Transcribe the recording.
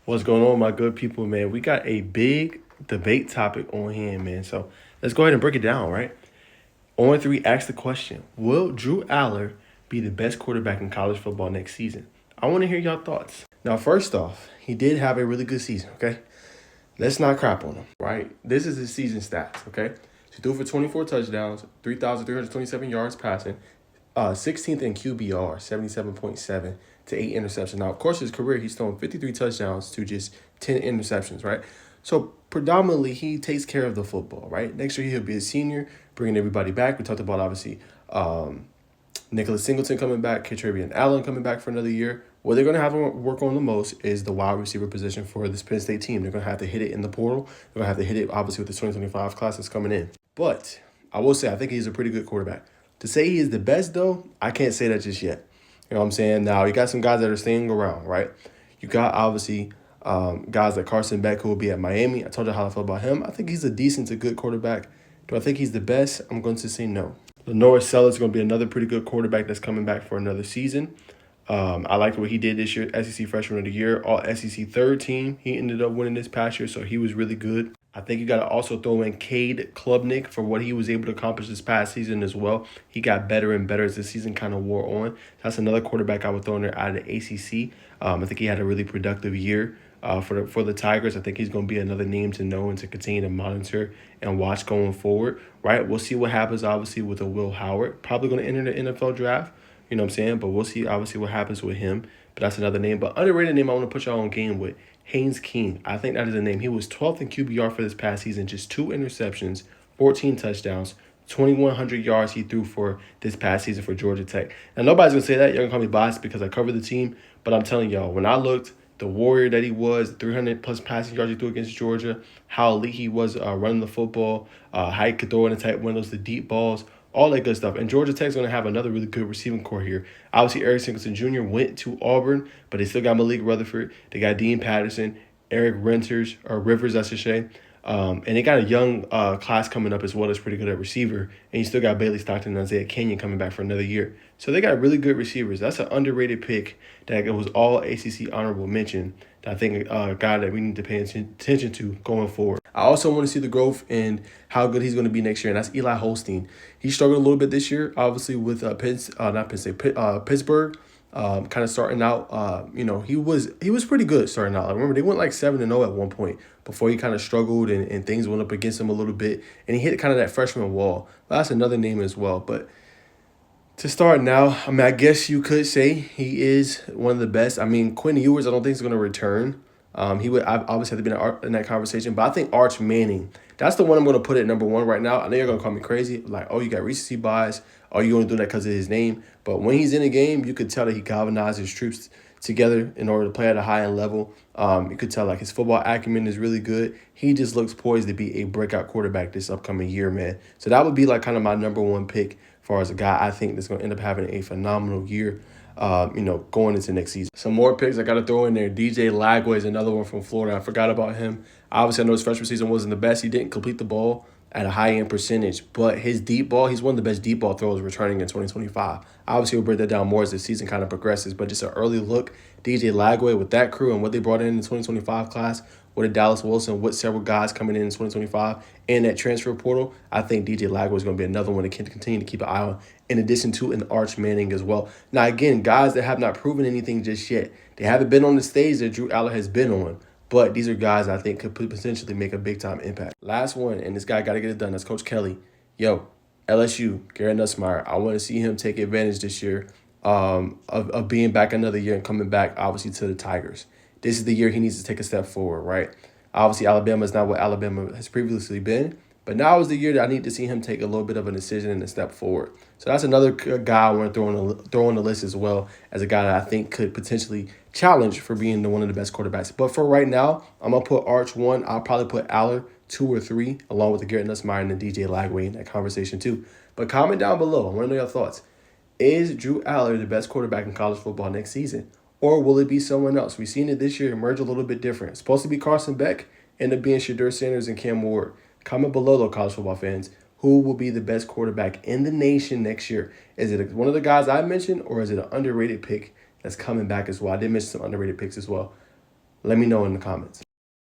What's going on, my good people, man? We got a big debate topic on hand, man. So let's go ahead and break it down, right? On three, ask the question: will Drew Allar be the best quarterback in college football next season? I want to hear your thoughts. Now, first off, he did have a really good season, okay? Let's not crap on him, right? This is his season stats, okay? He threw for 24 touchdowns, 3,327 yards passing, 16th in QBR, 77.7 to 8 interceptions. Now, of course, his career, he's thrown 53 touchdowns to just 10 interceptions, right? So, predominantly, he takes care of the football, right? Next year, he'll be a senior, bringing everybody back. We talked about, obviously, Nicholas Singleton coming back, Ketravian Allen coming back for another year. What they're going to have to work on the most is the wide receiver position for this Penn State team. They're going to have to hit it in the portal. They're going to have to hit it, obviously, with the 2025 class that's coming in. But I will say, I think he's a pretty good quarterback. To say he is the best, though, I can't say that just yet. You know what I'm saying? Now, you got some guys that are staying around, right? You got, obviously, guys like Carson Beck, who will be at Miami. I told you how I feel about him. I think he's a decent to good quarterback. Do I think he's the best? I'm going to say no. Lenore Sellers is going to be another pretty good quarterback that's coming back for another season. I liked what he did this year, SEC Freshman of the Year, all SEC third team. He ended up winning this past year, so he was really good. I think you got to also throw in Cade Klubnik for what he was able to accomplish this past season as well. He got better and better as the season kind of wore on. That's another quarterback I would throw in there out of the ACC. I think he had a really productive year for the Tigers. I think he's going to be another name to know and to continue to monitor and watch going forward, right? We'll see what happens, obviously, with a Will Howard. Probably going to enter the NFL draft. You know what I'm saying? But we'll see, obviously, what happens with him. But that's another name. But underrated name I want to put y'all on game with, Haynes King. I think that is a name. He was 12th in QBR for this past season. Just 2 interceptions, 14 touchdowns, 2,100 yards he threw for this past season for Georgia Tech. Now, nobody's going to say that. You're going to call me biased because I covered the team. But I'm telling y'all, when I looked, the warrior that he was, 300-plus passing yards he threw against Georgia, how elite he was running the football, how he could throw in the tight windows, the deep balls, all that good stuff. And Georgia Tech's going to have another really good receiving core here. Obviously, Eric Singleton Jr. went to Auburn, but they still got Malik Rutherford. They got Dean Patterson, Eric Rivers, I should say. And they got a young class coming up as well that's pretty good at receiver. And you still got Bailey Stockton and Isaiah Kenyon coming back for another year. So they got really good receivers. That's an underrated pick that was all ACC honorable mention. That I think a guy that we need to pay attention to going forward. I also want to see the growth in how good he's going to be next year, and that's Eli Holstein. He struggled a little bit this year, obviously, with Pittsburgh. Kind of starting out, he was pretty good starting out. I remember they went like 7-0 at one point before he kind of struggled and things went up against him a little bit, and he hit kind of that freshman wall. But that's another name as well. But to start now, I mean, I guess you could say he is one of the best. I mean, Quinn Ewers, I don't think is going to return. He would obviously have to be in that conversation, but I think Arch Manning, that's the one I'm going to put at number 1 right now. I know you're going to call me crazy, like, oh, you got recency bias, oh, you're going to do that because of his name. But when he's in a game, you could tell that he galvanizes his troops together in order to play at a high-end level. You could tell, like, his football acumen is really good. He just looks poised to be a breakout quarterback this upcoming year, man. So that would be, like, kind of my number 1 pick as far as a guy I think that's going to end up having a phenomenal year. Going into next season. Some more picks I got to throw in there. DJ Lagway is another one from Florida. I forgot about him. Obviously, I know his freshman season wasn't the best. He didn't complete the ball at a high-end percentage, but his deep ball, he's one of the best deep ball throwers returning in 2025. Obviously, we'll break that down more as the season kind of progresses, but just an early look, DJ Lagway with that crew and what they brought in the 2025 class, with a Dallas Wilson, with several guys coming in 2025, and that transfer portal, I think DJ Lagway is going to be another one to continue to keep an eye on, in addition to an Arch Manning as well. Now, again, guys that have not proven anything just yet. They haven't been on the stage that Drew Allar has been on, but these are guys I think could potentially make a big-time impact. Last one, and this guy got to get it done. That's Coach Kelly. LSU, Garrett Nussmeier. I want to see him take advantage this year of being back another year and coming back, obviously, to the Tigers. This is the year he needs to take a step forward, right? Obviously, Alabama is not what Alabama has previously been, but now is the year that I need to see him take a little bit of a decision and a step forward. So that's another guy I want to throw on the list as well as a guy that I think could potentially challenge for being one of the best quarterbacks. But for right now, I'm going to put Arch 1. I'll probably put Allar 2 or 3, along with the Garrett Nussmeier and the DJ Lagway in that conversation too. But comment down below. I want to know your thoughts. Is Drew Allar the best quarterback in college football next season? Or will it be someone else? We've seen it this year emerge a little bit different. It's supposed to be Carson Beck, end up being Shadur Sanders and Cam Ward. Comment below, though, college football fans. Who will be the best quarterback in the nation next year? Is it one of the guys I mentioned, or is it an underrated pick that's coming back as well? I did mention some underrated picks as well. Let me know in the comments.